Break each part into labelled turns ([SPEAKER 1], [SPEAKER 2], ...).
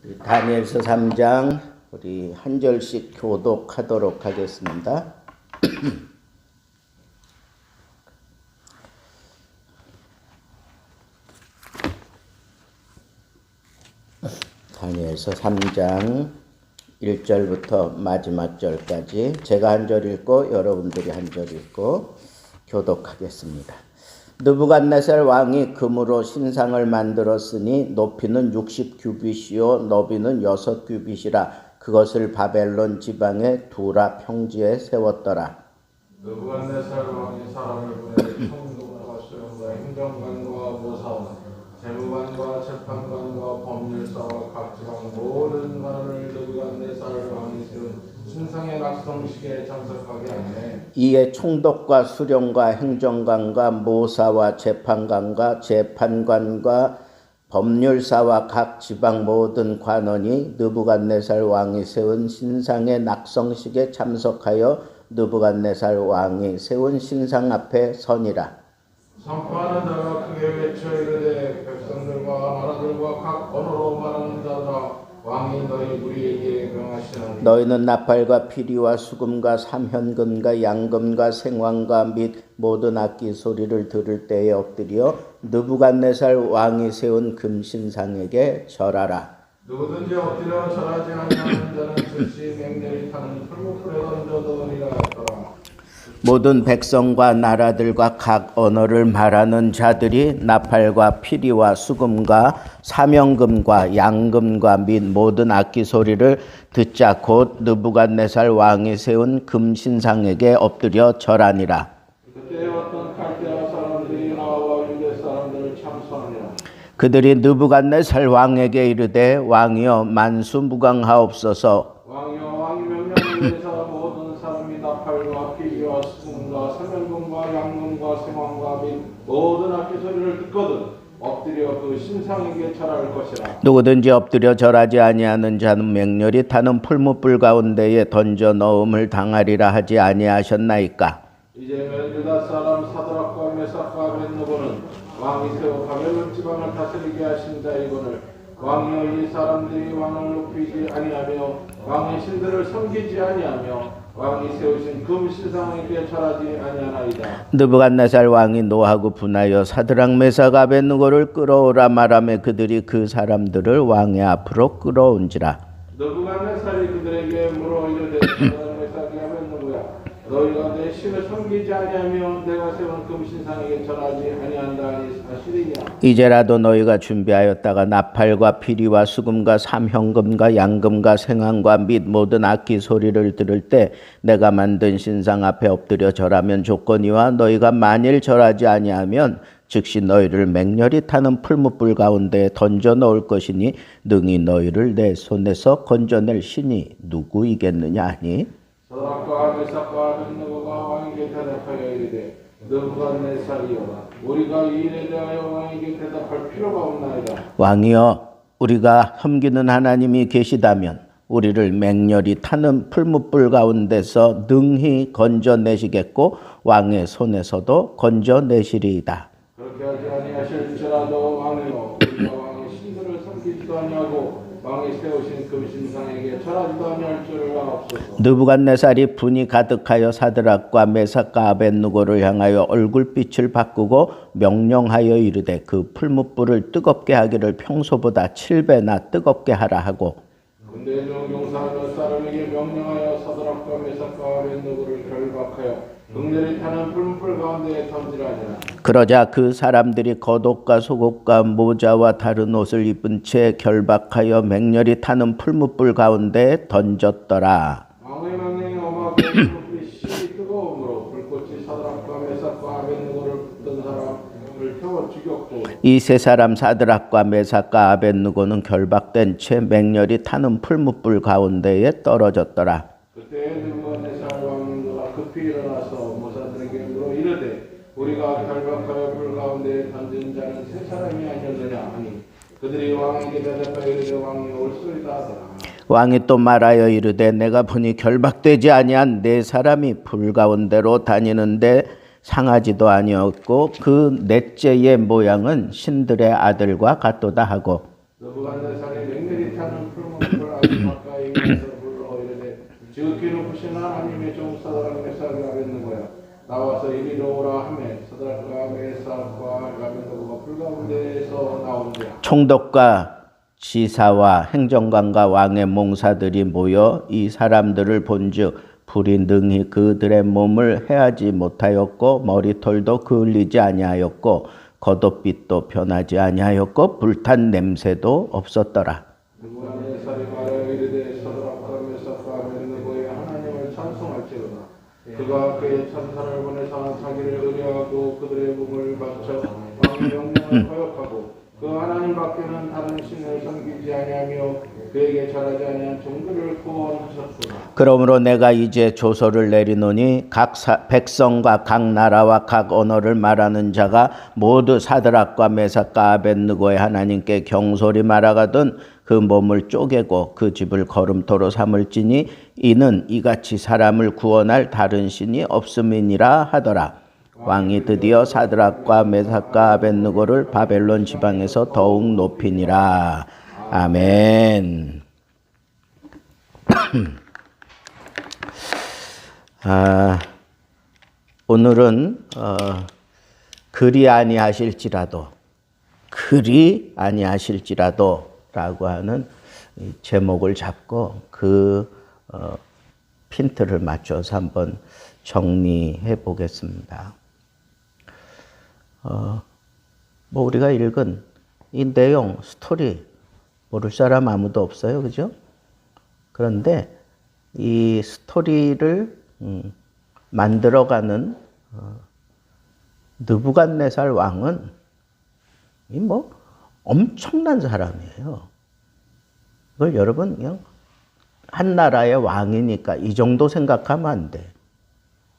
[SPEAKER 1] 다니엘서 3장 우리 한 절씩 교독하도록 하겠습니다. 다니엘서 3장 1절부터 마지막 절까지 제가 한 절 읽고 여러분들이 한 절 읽고 교독하겠습니다. 느부갓네살 왕이 금으로 신상을 만들었으니 높이는 60규빗이요 너비는 6규빗이라 그것을 바벨론 지방의 두라 평지에 세웠더라.
[SPEAKER 2] 느부갓네살 왕이 사람을 보내 총독과 수령과 행정관과 모사원, 재무관과 재판관과 법률사와 각 지방 모든 관원을 느부갓네살 왕이 세운 신상의 낙성식에 참석하게 하네.
[SPEAKER 1] 이에 총독과 수령과 행정관과 모사와 재판관과 재판관과 법률사와 각 지방 모든 관원이 느부갓네살 왕이 세운 신상의 낙성식에 참석하여 느부갓네살 왕이 세운 신상 앞에 서니라.
[SPEAKER 2] 선포하는 자가 크게 외쳐 이르되 백성들과 나라들과 각 언어로 말하는 자들아 왕이 너희 우리에게 명하시나니
[SPEAKER 1] 너희는 나팔과 피리와 수금과 삼현금과 양금과 생황과 및 모든 악기 소리를 들을 때에 엎드려 느부갓네살 왕이 세운 금신상에게 절하라.
[SPEAKER 2] 누구든지 엎드려 절하지 아니하는 자는 즉시 맹렬히 타는 풀무불에 던져두리라 했더라.
[SPEAKER 1] 모든 백성과 나라들과 각 언어를 말하는 자들이 나팔과 피리와 수금과 사명금과 양금과 및 모든 악기 소리를 듣자 곧 느부갓네살 왕이 세운 금신상에게 엎드려 절하니라.
[SPEAKER 2] 그때 어떤 칼데아 사람들이 나와 유대 사람들을 참소하니라.
[SPEAKER 1] 그들이 느부갓네살 왕에게 이르되 왕이여 만수무강하옵소서.
[SPEAKER 2] 왕이여 왕이 명령을 내리사 모든 사람이 나팔과 피리와 수금과 사명금과 양금과 생황과 및 모든 악기 소리를 듣거든 엎드려 그 신상에게 절할 것이라.
[SPEAKER 1] 누구든지 엎드려 절하지 아니하는 자는 맹렬히 타는 풀무불 가운데에 던져 넣음을 당하리라 하지 아니하셨나이까.
[SPEAKER 2] 이제 유다 사람 사드락과 메삭과 아벳느고는 왕이 세워 바벨론 지방을 다스리게 하신 자이거늘 왕이여 이 사람들이 왕을 높이지 아니하며 왕의 신들을 섬기지 아니하며 왕이 세우신 금 신상에게 절하지 아니하나이다.
[SPEAKER 1] 느부갓네살 왕이 노하고 분하여 사드락 메삭 아벳느고를 끌어오라 말하며 그들이 그 사람들을 왕의 앞으로 끌어온지라.
[SPEAKER 2] 느부갓네살이 그들에게 물어 이르되 사드락 메삭이 아벳느고야 너희가 내 신을 섬기지 아니하며 내가 세운 금 신상에게 절하지 아니한다 하시리냐.
[SPEAKER 1] 이제라도 너희가 준비하였다가 나팔과 피리와 수금과 삼현금과 양금과 생황과 및 모든 악기 소리를 들을 때 내가 만든 신상 앞에 엎드려 절하면 좋거니와 너희가 만일 절하지 아니하면 즉시 너희를 맹렬히 타는 풀무불 가운데 던져 넣을 것이니 능히 너희를 내 손에서 건져낼 신이 누구이겠느냐 하니
[SPEAKER 2] 사드락과 메삭과 아벳느고가 왕에게 대답하여 이르되 느부갓네살이여 우리가 이 일에 대하여 왕에게 대답할 필요가 없나이다.
[SPEAKER 1] 왕이여 우리가 섬기는 하나님이 계시다면 우리를 맹렬히 타는 풀무불 가운데서 능히 건져내시겠고 왕의 손에서도 건져내시리이다.
[SPEAKER 2] 그렇게 하지 아니하실지라도 왕이여 우리가 왕의 신들을 섬기지도 아니하고 왕이 세우신 금신상에게 절하지도 아니할 줄을 아옵소서.
[SPEAKER 1] 느부갓네살이 분이 가득하여 사드락과 메삭과 아벳느고를 향하여 얼굴빛을 바꾸고 명령하여 이르되 그 풀무불을 뜨겁게 하기를 평소보다 7배나 뜨겁게 하라 하고
[SPEAKER 2] 군대 중 용사하며 사람에게 명령하여 사드락과 메삭과 아벳느고를 결박하여 극렬히 타는 풀무불 가운데에 던지라니라.
[SPEAKER 1] 그러자 그 사람들이 겉옷과 속옷과 모자와 다른 옷을 입은 채 결박하여 맹렬히 타는 풀무불 가운데에 던졌더라.
[SPEAKER 2] 왕의 명령이 엄하고 불이 심히 뜨거움으로 불꽃이 사드락과 메삭과 아벳느고를 붙든 사람을 태워 죽였고
[SPEAKER 1] 이 세 사람 사드락과 메삭과 아벳느고는 결박된 채 맹렬히 타는 풀무불 가운데에 떨어졌더라.
[SPEAKER 2] 그때 느부갓네살 왕이 급히 일어나서 모사들에게 물어 이르되 우리가 결박하여 불 가운데 던진 자는 세 사람이 아니었느냐 하니 그들이 왕에게 대답하여 이르되 왕이 옳소이다 하더라.
[SPEAKER 1] 왕이 또 말하여 이르되 내가 보니 결박되지 아니한 네 사람이 불 가운데로 다니는데 상하지도 아니었고 그 넷째의 모양은 신들의 아들과 같도다 하고
[SPEAKER 2] 느부갓네살이 맹렬히 타는 풀무불 아주 가까이 가서 불러 이르되 지극히 높으신 하나님의 종 사드락 메삭을 아벤느고야 나와서 이리로 오라 하매 사드락과 메삭과 아벤느고가 불 가운데에서 나온대.
[SPEAKER 1] 총독과 지사와 행정관과 왕의 몽사들이 모여 이 사람들을 본즉 불이 능히 그들의 몸을 해하지 못하였고 머리털도 그을리지 아니하였고 겉옷빛도 변하지 아니하였고 불탄 냄새도 없었더라.
[SPEAKER 2] 느부갓네살이 말하여 이르되 사드락과 메삭과 아벤느고의 하나님을 찬송할지로다. 그가 그의 천사를 보내사 자기를 의뢰하고 그들의 몸을 바쳐 왕의 명령을 거역하고 그 하나님 밖에는 다른 신을 섬기지 아니하며 그에게 절하지 아니한 종들을 구원하셨구나.
[SPEAKER 1] 그러므로 내가 이제 조서를 내리노니 각 백성과 각 나라와 각 언어를 말하는 자가 모두 사드락과 메삭과 아벤느고의 하나님께 경솔히 말하거든 그 몸을 쪼개고 그 집을 거름토로 삼을지니 이는 이같이 사람을 구원할 다른 신이 없음이니라 하더라. 왕이 드디어 사드락과 메삭과 아벤느고를 바벨론 지방에서 더욱 높이니라. 아멘. 오늘은 그리 아니하실지라도 라고 하는 제목을 잡고 그 핀트를 맞춰서 한번 정리해 보겠습니다. 뭐 우리가 읽은 이 내용, 스토리 모를 사람 아무도 없어요, 그죠? 그런데 이 스토리를 만들어가는 느부갓네살 왕은 이 뭐 엄청난 사람이에요. 이걸 여러분 그냥 한 나라의 왕이니까 이 정도 생각하면 안 돼.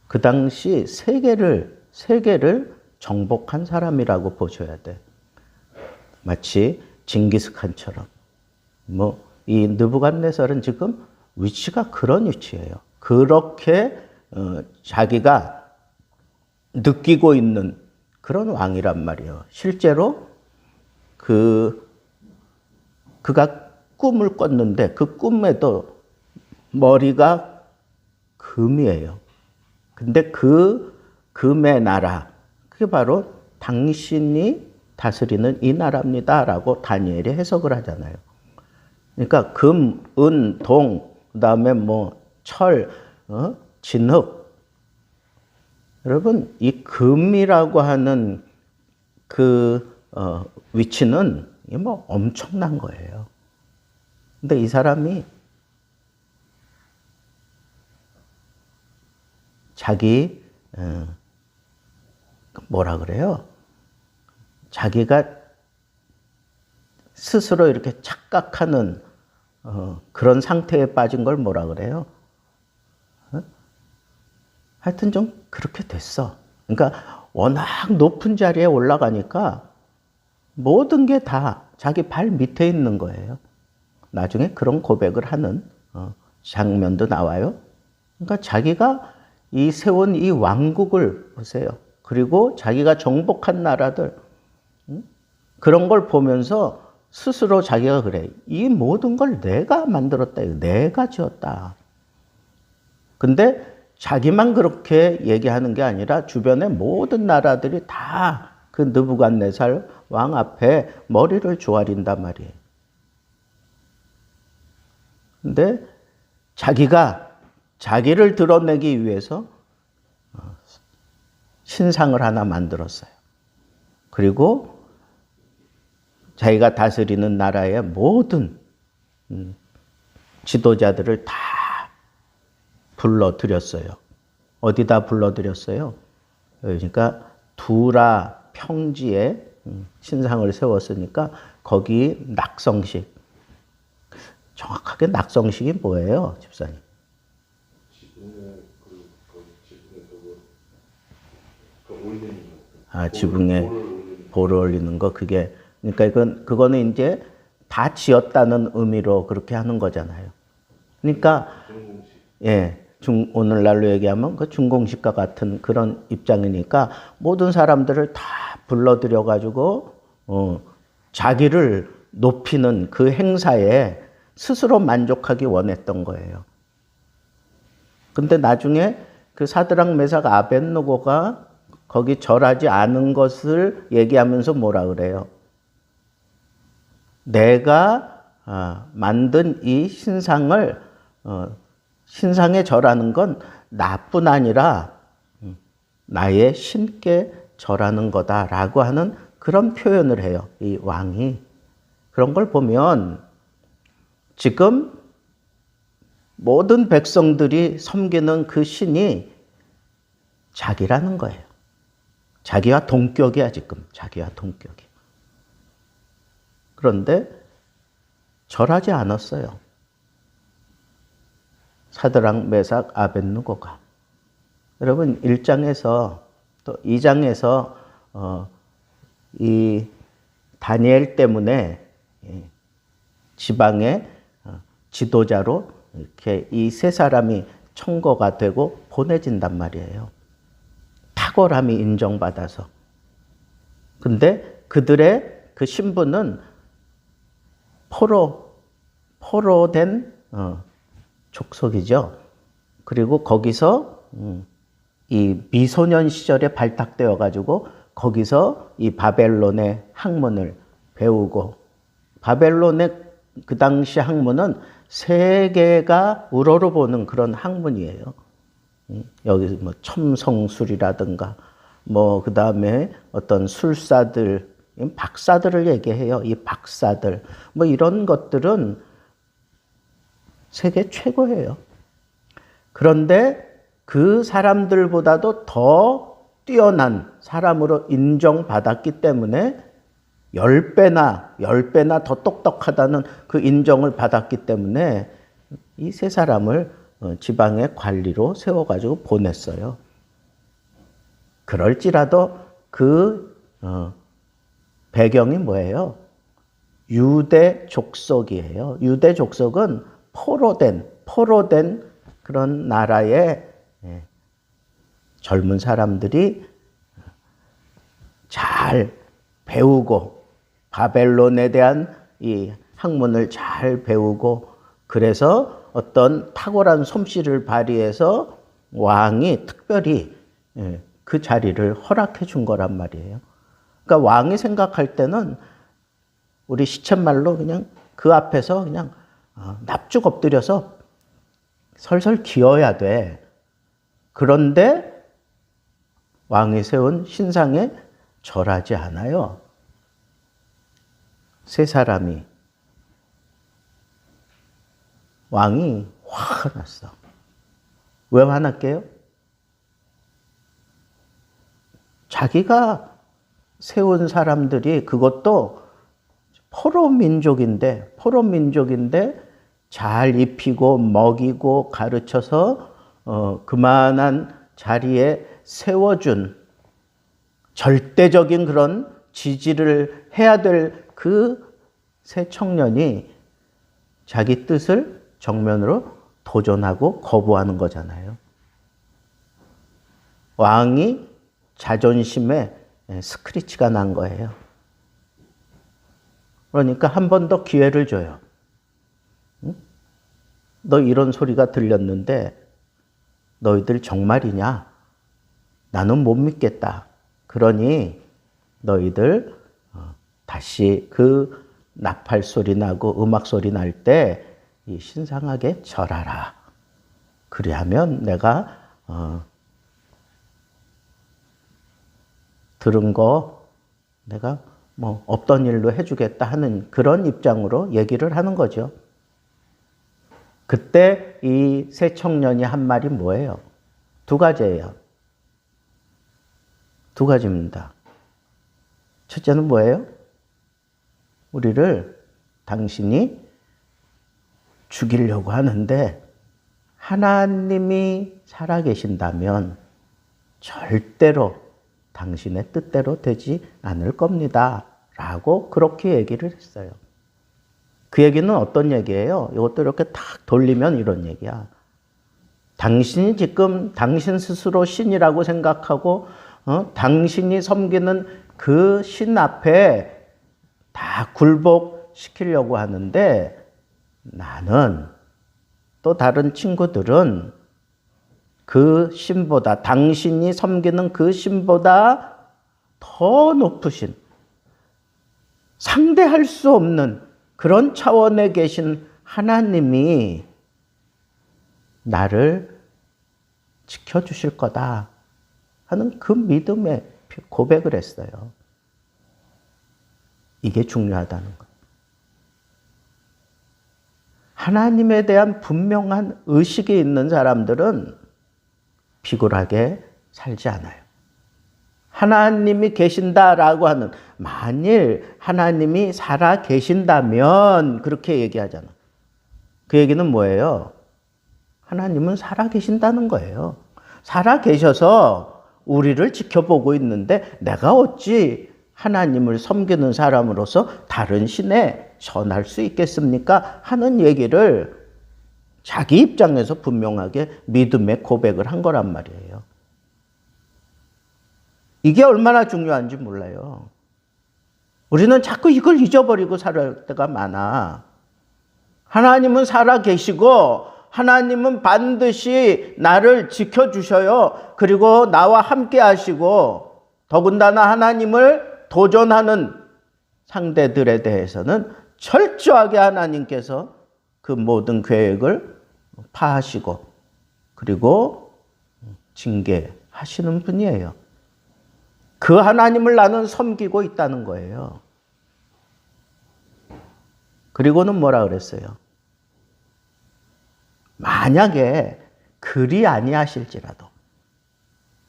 [SPEAKER 1] 그 당시 세계를 정복한 사람이라고 보셔야 돼. 마치 징기스칸처럼. 뭐 이 느부갓네살은 지금 위치가 그런 위치예요. 그렇게 자기가 느끼고 있는 그런 왕이란 말이에요. 실제로 그가 꿈을 꿨는데 그 꿈에도 머리가 금이에요. 근데 그 금의 나라, 그게 바로 당신이 다스리는 이 나라입니다라고 다니엘이 해석을 하잖아요. 그러니까 금, 은, 동, 그다음에 뭐 철, 진흙. 여러분, 이 금이라고 하는 그 위치는 뭐 엄청난 거예요. 근데 이 사람이 자기 뭐라 그래요? 자기가 스스로 이렇게 착각하는 그런 상태에 빠진 걸 뭐라 그래요? 하여튼 좀 그렇게 됐어. 그러니까 워낙 높은 자리에 올라가니까 모든 게 다 자기 발 밑에 있는 거예요. 나중에 그런 고백을 하는 장면도 나와요. 그러니까 자기가 이 세운 이 왕국을 보세요. 그리고 자기가 정복한 나라들, 그런 걸 보면서 스스로 자기가 그래. 이 모든 걸 내가 만들었다. 내가 지었다. 근데 자기만 그렇게 얘기하는 게 아니라 주변의 모든 나라들이 다 그 느부갓네살 왕 앞에 머리를 조아린단 말이에요. 근데 자기가 자기를 드러내기 위해서 신상을 하나 만들었어요. 그리고 자기가 다스리는 나라의 모든 지도자들을 다 불러들였어요. 어디다 불러들였어요? 그러니까 두라 평지에 신상을 세웠으니까 거기 낙성식. 정확하게 낙성식이 뭐예요, 집사님? 지붕에 볼을 올리는 거. 그게 그러니까 그거는 이제 다 지었다는 의미로 그렇게 하는 거잖아요. 그러니까 오늘날로 얘기하면 그 준공식과 같은 그런 입장이니까 모든 사람들을 다 불러들여 가지고 자기를 높이는 그 행사에 스스로 만족하기 원했던 거예요. 근데 나중에 그 사드락 메삭 아벳느고가 거기 절하지 않은 것을 얘기하면서 뭐라 그래요? 내가 만든 이 신상을 신상에 절하는 건 나뿐 아니라 나의 신께 절하는 거다라고 하는 그런 표현을 해요. 이 왕이. 그런 걸 보면 지금 모든 백성들이 섬기는 그 신이 자기라는 거예요. 자기와 동격이야, 지금. 자기와 동격이. 그런데 절하지 않았어요. 사드락, 메삭, 아벳느고가. 여러분 1장에서 또 2장에서 이 다니엘 때문에 지방의 지도자로 이렇게 이 세 사람이 청거가 되고 보내진단 말이에요. 탁월함이 인정받아서. 근데 그들의 그 신분은 포로된 족속이죠. 그리고 거기서 이 미소년 시절에 발탁되어 가지고 거기서 이 바벨론의 학문을 배우고, 바벨론의 그 당시 학문은 세계가 우러러보는 그런 학문이에요. 여기 뭐 첨성술이라든가 뭐 그다음에 어떤 술사들, 박사들을 얘기해요. 이 박사들 뭐 이런 것들은 세계 최고예요. 그런데 그 사람들보다도 더 뛰어난 사람으로 인정받았기 때문에 10배나 더 똑똑하다는 그 인정을 받았기 때문에 이 세 사람을 지방의 관리로 세워가지고 보냈어요. 그럴지라도 그 배경이 뭐예요? 유대 족속이에요. 유대 족속은 포로된 그런 나라의 젊은 사람들이 잘 배우고 바벨론에 대한 이 학문을 잘 배우고, 그래서 어떤 탁월한 솜씨를 발휘해서 왕이 특별히 그 자리를 허락해 준 거란 말이에요. 그러니까 왕이 생각할 때는 우리 시쳇말로 그냥 그 앞에서 그냥 납죽 엎드려서 설설 기어야 돼. 그런데 왕이 세운 신상에 절하지 않아요. 세 사람이. 왕이 화가 났어. 왜 화났게요? 자기가 세운 사람들이, 그것도 포로 민족인데 잘 입히고 먹이고 가르쳐서 그만한 자리에 세워준 절대적인 그런 지지를 해야 될 그 새 청년이 자기 뜻을 정면으로 도전하고 거부하는 거잖아요. 왕이 자존심에 스크래치가 난 거예요. 그러니까 한 번 더 기회를 줘요. 응? 너 이런 소리가 들렸는데 너희들 정말이냐? 나는 못 믿겠다. 그러니 너희들 다시 그 나팔 소리 나고 음악 소리 날 때 이 신상하게 절하라. 그리하면 내가 들은 거 내가 뭐 없던 일로 해주겠다 하는 그런 입장으로 얘기를 하는 거죠. 그때 이 새 청년이 한 말이 뭐예요? 두 가지예요. 두 가지입니다. 첫째는 뭐예요? 우리를 당신이 죽이려고 하는데 하나님이 살아계신다면 절대로 당신의 뜻대로 되지 않을 겁니다. 라고 그렇게 얘기를 했어요. 그 얘기는 어떤 얘기예요? 이것도 이렇게 탁 돌리면 이런 얘기야. 당신이 지금 당신 스스로 신이라고 생각하고 당신이 섬기는 그 신 앞에 다 굴복시키려고 하는데 나는 또 다른 친구들은 그 신보다 당신이 섬기는 그 신보다 더 높으신 상대할 수 없는 그런 차원에 계신 하나님이 나를 지켜주실 거다 하는 그 믿음의 고백을 했어요. 이게 중요하다는 것. 하나님에 대한 분명한 의식이 있는 사람들은 비굴하게 살지 않아요. 하나님이 계신다라고 하는, 만일 하나님이 살아 계신다면 그렇게 얘기하잖아. 그 얘기는 뭐예요? 하나님은 살아 계신다는 거예요. 살아 계셔서 우리를 지켜보고 있는데 내가 어찌 하나님을 섬기는 사람으로서 다른 신에 전할 수 있겠습니까? 하는 얘기를 자기 입장에서 분명하게 믿음의 고백을 한 거란 말이에요. 이게 얼마나 중요한지 몰라요. 우리는 자꾸 이걸 잊어버리고 살 때가 많아. 하나님은 살아 계시고 하나님은 반드시 나를 지켜주셔요. 그리고 나와 함께 하시고 더군다나 하나님을 도전하는 상대들에 대해서는 철저하게 하나님께서 그 모든 계획을 파하시고 그리고 징계하시는 분이에요. 그 하나님을 나는 섬기고 있다는 거예요. 그리고는 뭐라 그랬어요? 만약에 그리 아니하실지라도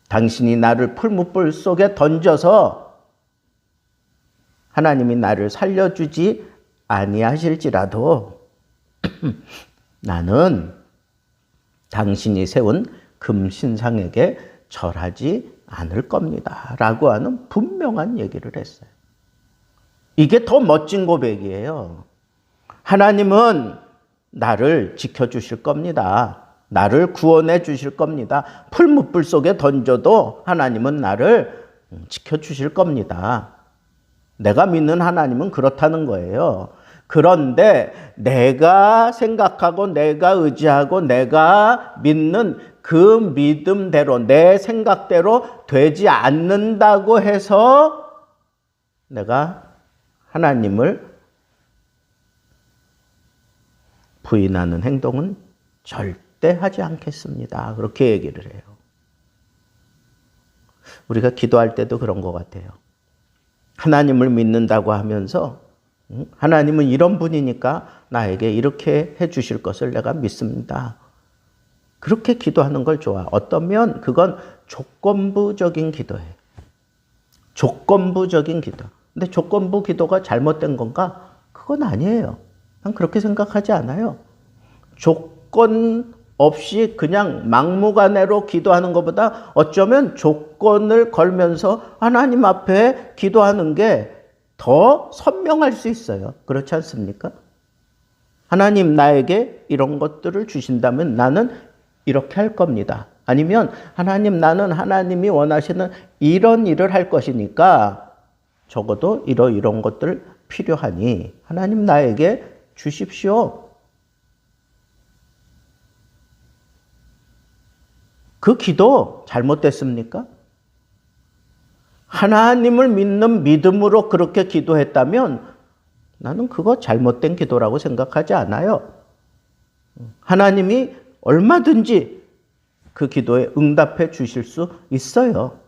[SPEAKER 1] 당신이 나를 풀무불 속에 던져서 하나님이 나를 살려주지 아니하실지라도 나는 당신이 세운 금신상에게 절하지 않을 겁니다. 라고 하는 분명한 얘기를 했어요. 이게 더 멋진 고백이에요. 하나님은 나를 지켜주실 겁니다. 나를 구원해 주실 겁니다. 풀무불 속에 던져도 하나님은 나를 지켜주실 겁니다. 내가 믿는 하나님은 그렇다는 거예요. 그런데 내가 생각하고 내가 의지하고 내가 믿는 그 믿음대로 내 생각대로 되지 않는다고 해서 내가 하나님을 부인하는 행동은 절대 하지 않겠습니다. 그렇게 얘기를 해요. 우리가 기도할 때도 그런 것 같아요. 하나님을 믿는다고 하면서 하나님은 이런 분이니까 나에게 이렇게 해 주실 것을 내가 믿습니다. 그렇게 기도하는 걸 좋아. 어떠면 그건 조건부적인 기도예요. 조건부적인 기도. 근데 조건부 기도가 잘못된 건가? 그건 아니에요. 난 그렇게 생각하지 않아요. 조건 없이 그냥 막무가내로 기도하는 것보다 어쩌면 조건을 걸면서 하나님 앞에 기도하는 게 더 선명할 수 있어요. 그렇지 않습니까? 하나님 나에게 이런 것들을 주신다면 나는 이렇게 할 겁니다. 아니면 하나님 나는 하나님이 원하시는 이런 일을 할 것이니까 적어도 이런 것들 필요하니 하나님 나에게 주십시오. 그 기도 잘못됐습니까? 하나님을 믿는 믿음으로 그렇게 기도했다면 나는 그거 잘못된 기도라고 생각하지 않아요. 하나님이 얼마든지 그 기도에 응답해 주실 수 있어요.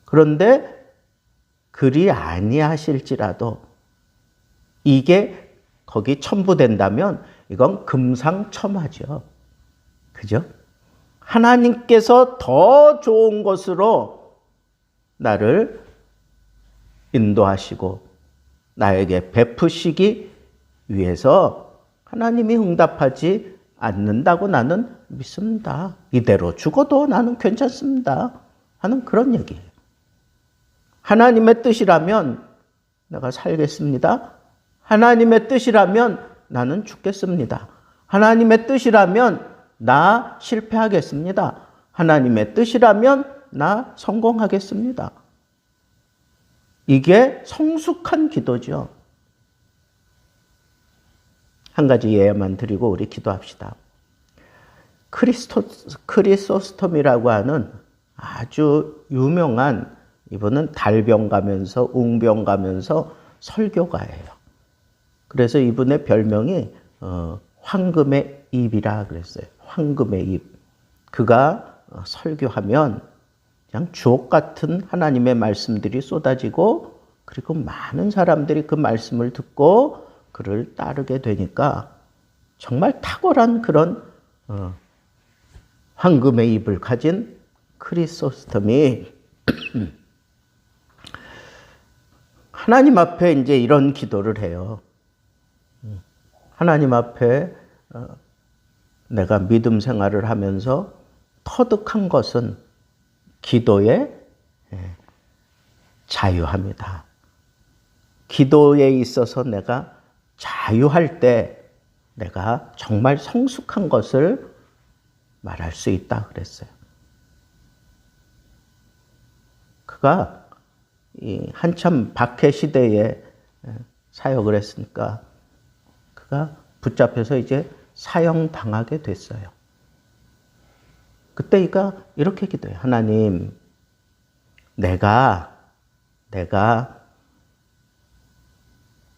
[SPEAKER 1] 그런데 그리 아니하실지라도 이게 거기 첨부된다면 이건 금상첨화죠. 그죠? 하나님께서 더 좋은 것으로 나를 인도하시고 나에게 베푸시기 위해서 하나님이 응답하지 않는다고 나는 믿습니다. 이대로 죽어도 나는 괜찮습니다. 하는 그런 얘기예요. 하나님의 뜻이라면 내가 살겠습니다. 하나님의 뜻이라면 나는 죽겠습니다. 하나님의 뜻이라면 나 실패하겠습니다. 하나님의 뜻이라면 나 성공하겠습니다. 이게 성숙한 기도죠. 한 가지 예만 드리고 우리 기도합시다. 크리소스톰이라고 하는 아주 유명한, 이분은 달병 가면서 웅병 가면서 설교가예요. 그래서 이분의 별명이 황금의 입이라 그랬어요. 황금의 입. 그가 설교하면 그냥 주옥 같은 하나님의 말씀들이 쏟아지고, 그리고 많은 사람들이 그 말씀을 듣고 그를 따르게 되니까 정말 탁월한 그런 황금의 입을 가진 크리소스톰이 하나님 앞에 이제 이런 기도를 해요. 하나님 앞에 내가 믿음 생활을 하면서 터득한 것은 기도의 자유함이다. 기도에 있어서 내가 자유할 때 내가 정말 성숙한 것을 말할 수 있다 그랬어요. 그가 한참 박해 시대에 사역을 했으니까 그가 붙잡혀서 이제 사형당하게 됐어요. 그때 그가 이렇게 기도해요. 하나님, 내가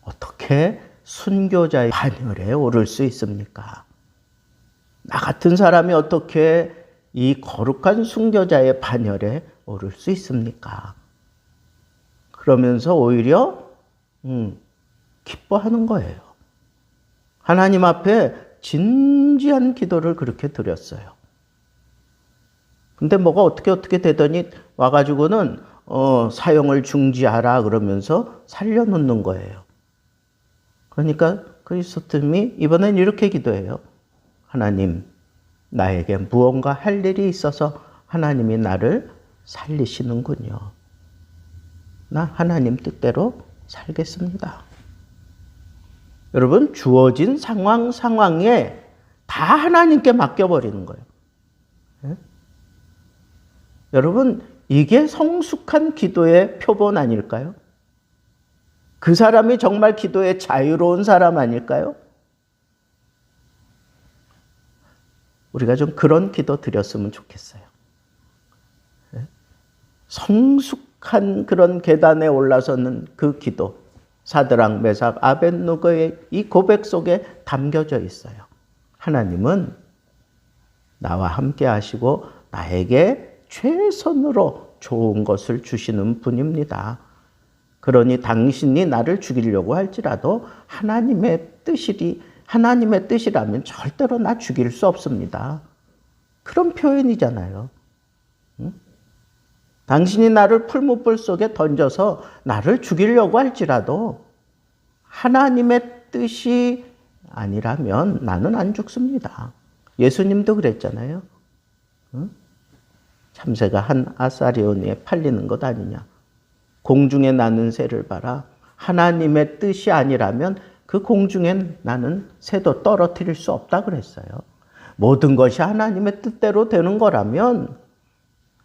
[SPEAKER 1] 어떻게 순교자의 반열에 오를 수 있습니까? 나 같은 사람이 어떻게 이 거룩한 순교자의 반열에 오를 수 있습니까? 그러면서 오히려 기뻐하는 거예요. 하나님 앞에 진지한 기도를 그렇게 드렸어요. 근데 뭐가 어떻게 되더니 와가지고는 사형을 중지하라 그러면서 살려놓는 거예요. 그러니까 크리스토님이 이번엔 이렇게 기도해요. 하나님, 나에게 무언가 할 일이 있어서 하나님이 나를 살리시는군요. 나 하나님 뜻대로 살겠습니다. 여러분, 주어진 상황에 다 하나님께 맡겨버리는 거예요. 네? 여러분, 이게 성숙한 기도의 표본 아닐까요? 그 사람이 정말 기도에 자유로운 사람 아닐까요? 우리가 좀 그런 기도 드렸으면 좋겠어요. 성숙한 그런 계단에 올라서는 그 기도, 사드락, 메삭, 아벳느고의 이 고백 속에 담겨져 있어요. 하나님은 나와 함께 하시고 나에게 최선으로 좋은 것을 주시는 분입니다. 그러니 당신이 나를 죽이려고 할지라도 하나님의 뜻이라면 절대로 나 죽일 수 없습니다. 그런 표현이잖아요. 응? 당신이 나를 풀무불 속에 던져서 나를 죽이려고 할지라도 하나님의 뜻이 아니라면 나는 안 죽습니다. 예수님도 그랬잖아요. 응? 참새가 한 아사리온에 팔리는 것 아니냐. 공중에 나는 새를 봐라. 하나님의 뜻이 아니라면 그 공중엔 나는 새도 떨어뜨릴 수 없다 그랬어요. 모든 것이 하나님의 뜻대로 되는 거라면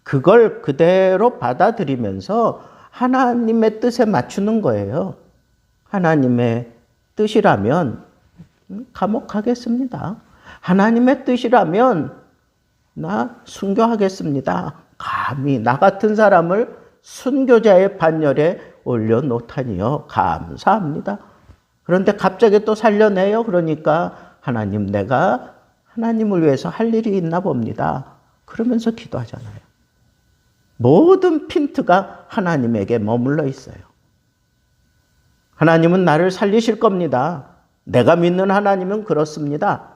[SPEAKER 1] 그걸 그대로 받아들이면서 하나님의 뜻에 맞추는 거예요. 하나님의 뜻이라면 감옥하겠습니다. 하나님의 뜻이라면 나 순교하겠습니다. 감히 나 같은 사람을 순교자의 반열에 올려놓다니요. 감사합니다. 그런데 갑자기 또 살려내요. 그러니까 하나님, 내가 하나님을 위해서 할 일이 있나 봅니다. 그러면서 기도하잖아요. 모든 핀트가 하나님에게 머물러 있어요. 하나님은 나를 살리실 겁니다. 내가 믿는 하나님은 그렇습니다.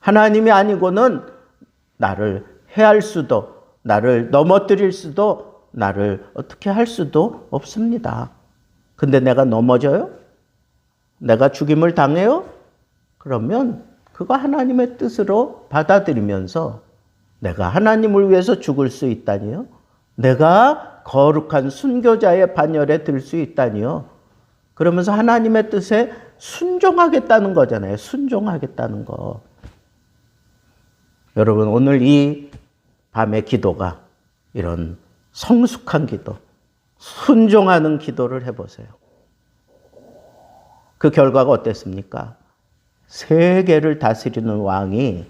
[SPEAKER 1] 하나님이 아니고는 나를 해할 수도, 나를 넘어뜨릴 수도, 나를 어떻게 할 수도 없습니다. 근데 내가 넘어져요? 내가 죽임을 당해요? 그러면 그거 하나님의 뜻으로 받아들이면서 내가 하나님을 위해서 죽을 수 있다니요? 내가 거룩한 순교자의 반열에 들 수 있다니요? 그러면서 하나님의 뜻에 순종하겠다는 거잖아요. 순종하겠다는 거. 여러분, 오늘 이 밤의 기도가 이런 성숙한 기도, 순종하는 기도를 해보세요. 그 결과가 어땠습니까? 세계를 다스리는 왕이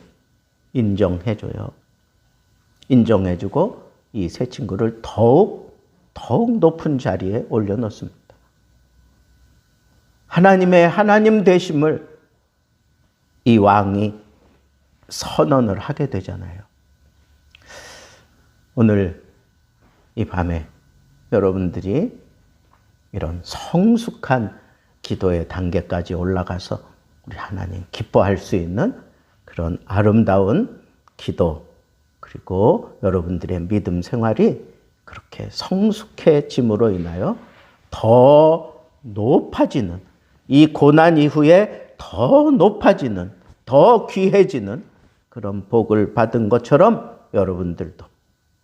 [SPEAKER 1] 인정해줘요. 인정해주고 이 세 친구를 더욱 높은 자리에 올려놓습니다. 하나님의 하나님 되심을 이 왕이 선언을 하게 되잖아요. 오늘 이 밤에 여러분들이 이런 성숙한 기도의 단계까지 올라가서 우리 하나님 기뻐할 수 있는 그런 아름다운 기도, 그리고 여러분들의 믿음 생활이 그렇게 성숙해짐으로 인하여 더 높아지는, 이 고난 이후에 더 높아지는, 더 귀해지는 그런 복을 받은 것처럼 여러분들도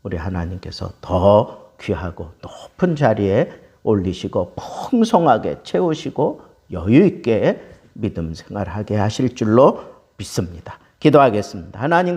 [SPEAKER 1] 우리 하나님께서 더 귀하고 높은 자리에 올리시고 풍성하게 채우시고 여유 있게 믿음 생활하게 하실 줄로 믿습니다. 기도하겠습니다. 하나님